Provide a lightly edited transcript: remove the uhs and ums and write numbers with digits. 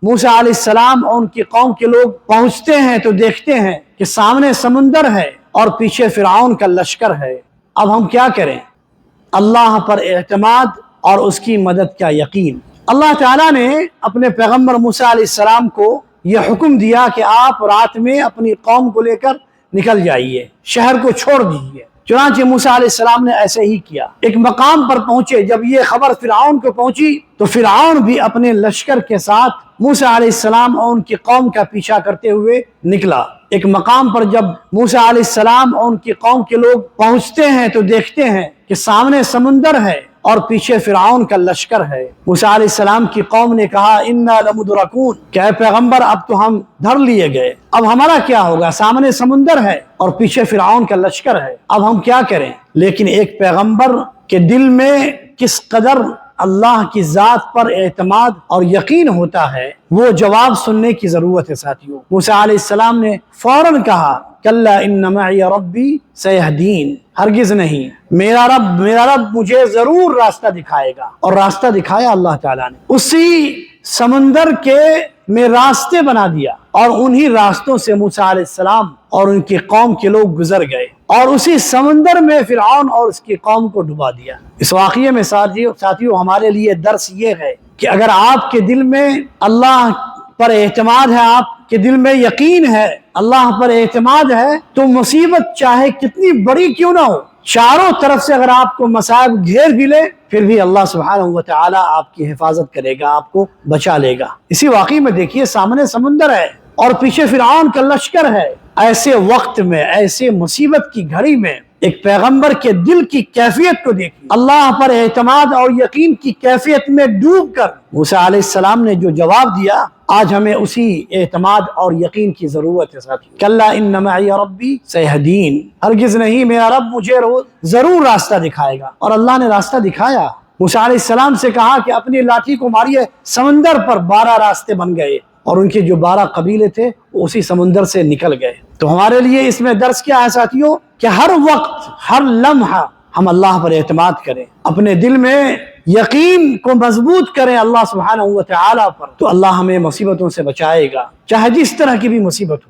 موسیٰ علیہ السلام اور ان کی قوم کے لوگ پہنچتے ہیں تو دیکھتے ہیں کہ سامنے سمندر ہے اور پیچھے فرعون کا لشکر ہے۔ اب ہم کیا کریں؟ اللہ پر اعتماد اور اس کی مدد کا یقین۔ اللہ تعالیٰ نے اپنے پیغمبر موسیٰ علیہ السلام کو یہ حکم دیا کہ آپ رات میں اپنی قوم کو لے کر نکل جائیے، شہر کو چھوڑ دیجیے۔ چنانچہ موسیٰ علیہ السلام نے ایسے ہی کیا۔ ایک مقام پر پہنچے، جب یہ خبر فرعون کو پہنچی تو فرعون بھی اپنے لشکر کے ساتھ موسیٰ علیہ السلام اور ان کی قوم کا پیچھا کرتے ہوئے نکلا۔ ایک مقام پر جب موسیٰ علیہ السلام اور ان کی قوم کے لوگ پہنچتے ہیں تو دیکھتے ہیں کہ سامنے سمندر ہے اور پیچھے فرعون کا لشکر ہے۔ موسیٰ علیہ السلام کی قوم نے کہا انا لمدرکون، کہ اے پیغمبر اب تو ہم دھر لیے گئے، اب ہمارا کیا ہوگا؟ سامنے سمندر ہے اور پیچھے فرعون کا لشکر ہے، اب ہم کیا کریں؟ لیکن ایک پیغمبر کے دل میں کس قدر اللہ کی ذات پر اعتماد اور یقین ہوتا ہے، وہ جواب سننے کی ضرورت ہے ساتھیوں۔ موسیٰ علیہ السلام نے فوراً کہا کلا ان معی ربی سیہدین، ہرگز نہیں، میرا رب مجھے ضرور راستہ دکھائے گا۔ اور راستہ دکھایا اللہ تعالیٰ نے، اسی سمندر کے میں راستے بنا دیا اور انہی راستوں سے موسیٰ علیہ السلام اور ان کی قوم کے لوگ گزر گئے اور اسی سمندر میں فرعون اور اس کی قوم کو ڈبا دیا۔ اس واقعے میں ساتھیوں ہمارے لیے درس یہ ہے کہ اگر آپ کے دل میں اللہ پر اعتماد ہے، آپ کے دل میں یقین ہے، اللہ پر اعتماد ہے، تو مصیبت چاہے کتنی بڑی کیوں نہ ہو، چاروں طرف سے اگر آپ کو مصائب گھیر بھی لے، پھر بھی اللہ سبحانہ وتعالی آپ کی حفاظت کرے گا، آپ کو بچا لے گا۔ اسی واقعے میں دیکھیے، سامنے سمندر ہے اور پیچھے فرعون کا لشکر ہے۔ ایسے وقت میں، ایسے مصیبت کی گھڑی میں ایک پیغمبر کے دل کی کیفیت کو دیکھیے، اللہ پر اعتماد اور یقین کی کیفیت میں ڈوب کر موسیٰ علیہ السلام نے جو جواب دیا، آج ہمیں اسی اعتماد اور یقین کی ضرورت ہے ساتھی۔ کلا ان معی ربی سیہدین، ہرگز نہیں، میرا رب مجھے ضرور راستہ دکھائے گا۔ اور اللہ نے راستہ دکھایا۔ موسیٰ علیہ السلام سے کہا کہ اپنی لاٹھی کو ماریے، سمندر پر 12 راستے بن گئے اور ان کے جو 12 قبیلے تھے وہ اسی سمندر سے نکل گئے۔ تو ہمارے لیے اس میں درس کیا ہے ساتھیوں؟ کہ ہر وقت، ہر لمحہ ہم اللہ پر اعتماد کریں، اپنے دل میں یقین کو مضبوط کریں اللہ سبحانہ وتعالی پر، تو اللہ ہمیں مصیبتوں سے بچائے گا، چاہے جس طرح کی بھی مصیبت ہو۔